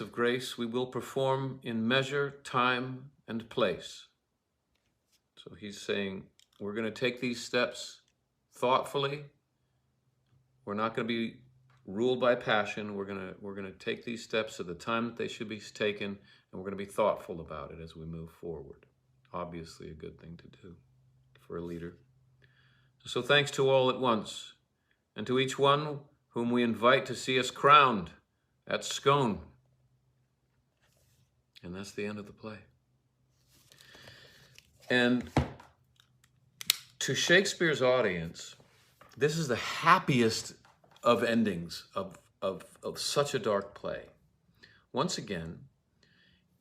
of grace, we will perform in measure, time, and place. So he's saying we're going to take these steps thoughtfully. We're not going to be ruled by passion. We're going to take these steps at the time that they should be taken, and we're going to be thoughtful about it as we move forward. Obviously a good thing to do for a leader. So thanks to all at once, and to each one whom we invite to see us crowned at Scone. And that's the end of the play. And to Shakespeare's audience, this is the happiest of endings of such a dark play. Once again,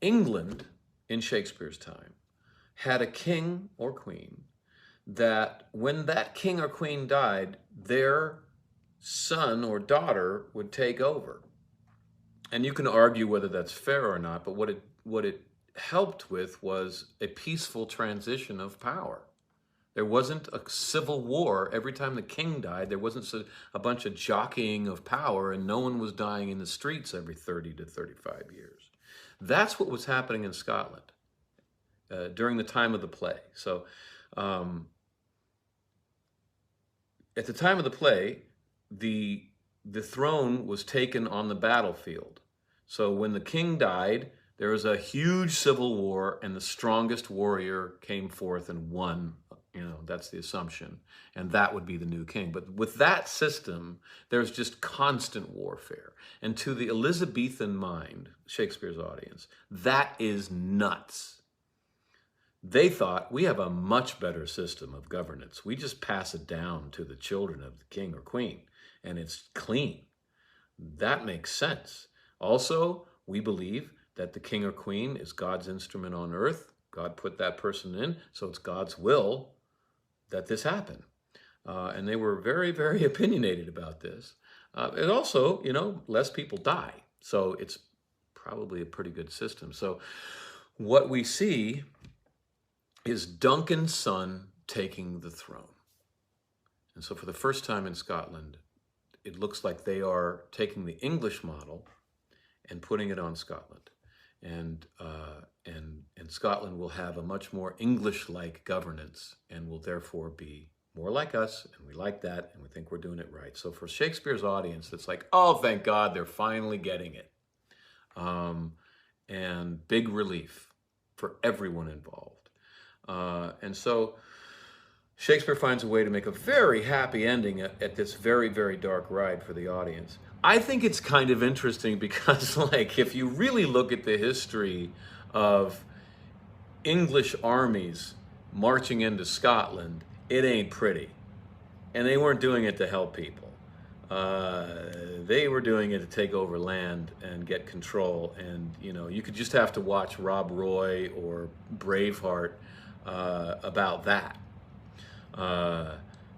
England in Shakespeare's time had a king or queen that when that king or queen died, their son or daughter would take over. And you can argue whether that's fair or not, but what it helped with was a peaceful transition of power. There wasn't a civil war. Every time the king died, there wasn't a bunch of jockeying of power, and no one was dying in the streets every 30 to 35 years. That's what was happening in Scotland during the time of the play. So at the time of the play, the throne was taken on the battlefield. So when the king died, there was a huge civil war, and the strongest warrior came forth and won. That's the assumption. And that would be the new king. But with that system, there's just constant warfare. And to the Elizabethan mind, Shakespeare's audience, that is nuts. They thought, we have a much better system of governance. We just pass it down to the children of the king or queen, and it's clean. That makes sense. Also, we believe that the king or queen is God's instrument on earth. God put that person in, so it's God's will that this happen. And they were very, very opinionated about this. And also, less people die. So it's probably a pretty good system. So what we see is Duncan's son taking the throne. And so for the first time in Scotland, it looks like they are taking the English model and putting it on Scotland. And Scotland will have a much more English-like governance and will therefore be more like us, and we like that, and we think we're doing it right. So for Shakespeare's audience, it's like, oh, thank God, they're finally getting it. And big relief for everyone involved. And so Shakespeare finds a way to make a very happy ending at this very, very dark ride for the audience. I think it's kind of interesting because, if you really look at the history of English armies marching into Scotland, it ain't pretty. And they weren't doing it to help people. They were doing it to take over land and get control. And, you could just have to watch Rob Roy or Braveheart about that.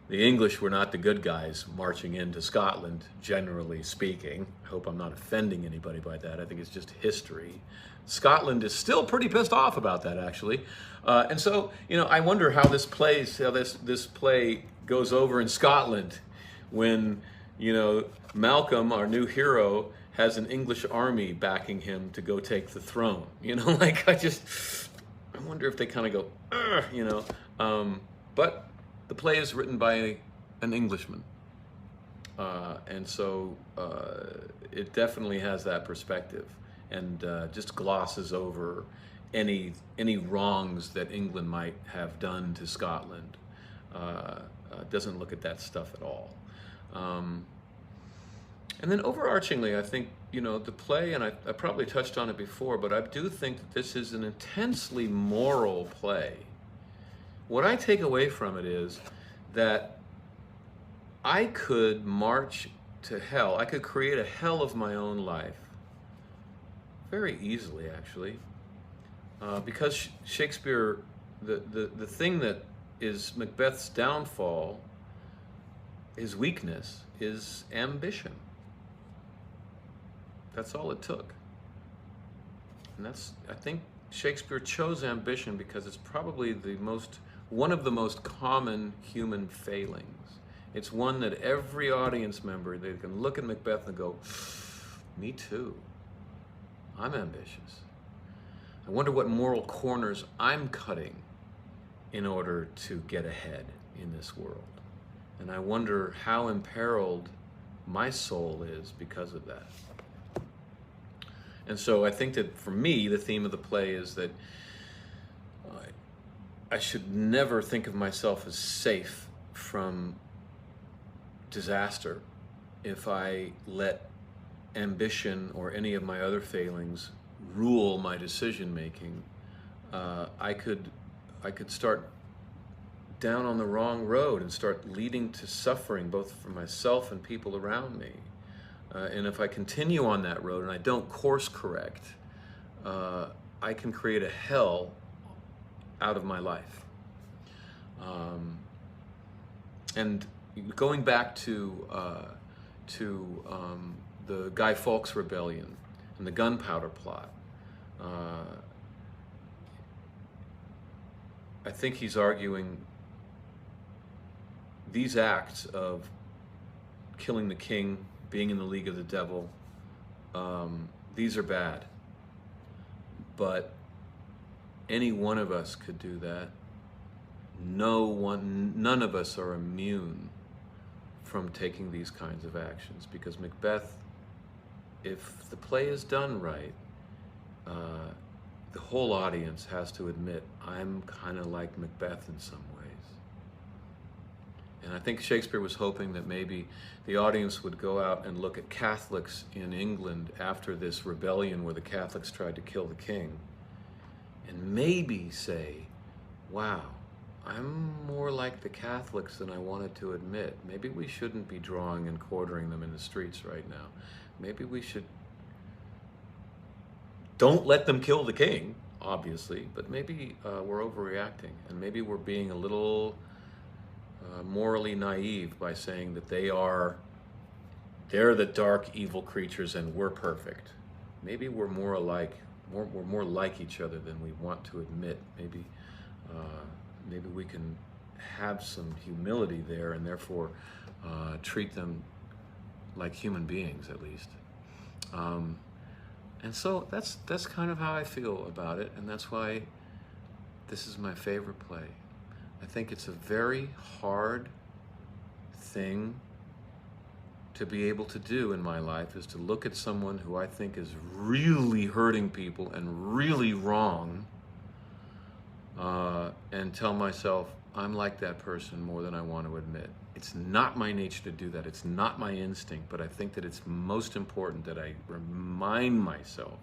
The English were not the good guys marching into Scotland, generally speaking. I hope I'm not offending anybody by that. I think it's just history. Scotland is still pretty pissed off about that, actually. And so, I wonder how this plays, how this play goes over in Scotland when, Malcolm, our new hero, has an English army backing him to go take the throne. I wonder if they kind of go, but the play is written by an Englishman. And so it definitely has that perspective and just glosses over any wrongs that England might have done to Scotland. Doesn't look at that stuff at all. And then overarchingly, I think, the play, and I probably touched on it before, but I do think that this is an intensely moral play. What I take away from it is that I could march to hell. I could create a hell of my own life very easily, actually, because Shakespeare, the thing that is Macbeth's downfall, his weakness, is ambition. That's all it took. And I think Shakespeare chose ambition because it's probably one of the most common human failings. It's one that every audience member, they can look at Macbeth and go, me too. I'm ambitious. I wonder what moral corners I'm cutting in order to get ahead in this world. And I wonder how imperiled my soul is because of that. And so I think that for me, the theme of the play is that I should never think of myself as safe from disaster if I let ambition or any of my other failings rule my decision making. I could start down on the wrong road and start leading to suffering both for myself and people around me. And if I continue on that road and I don't course correct, I can create a hell out of my life. And going back to the Guy Fawkes Rebellion and the gunpowder plot, I think he's arguing these acts of killing the king, being in the league of the devil, these are bad. But any one of us could do that. None of us are immune from taking these kinds of actions, because Macbeth, if the play is done right, the whole audience has to admit, I'm kind of like Macbeth in some ways. And I think Shakespeare was hoping that maybe the audience would go out and look at Catholics in England after this rebellion where the Catholics tried to kill the king, and maybe say, wow, I'm more like the Catholics than I wanted to admit. Maybe we shouldn't be drawing and quartering them in the streets right now. Maybe we should, don't let them kill the king, obviously, but maybe we're overreacting, and maybe we're being a little morally naive by saying that they're the dark, evil creatures and we're perfect. Maybe we're more alike, we're more like each other than we want to admit. Maybe we can have some humility there and therefore treat them like human beings, at least. And so that's kind of how I feel about it, and that's why this is my favorite play. I think it's a very hard thing to be able to do in my life, is to look at someone who I think is really hurting people and really wrong, and tell myself, I'm like that person more than I want to admit. It's not my nature to do that. It's not my instinct, but I think that it's most important that I remind myself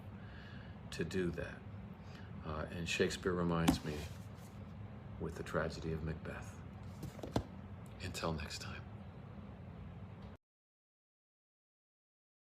to do that. And Shakespeare reminds me with the tragedy of Macbeth. Until next time.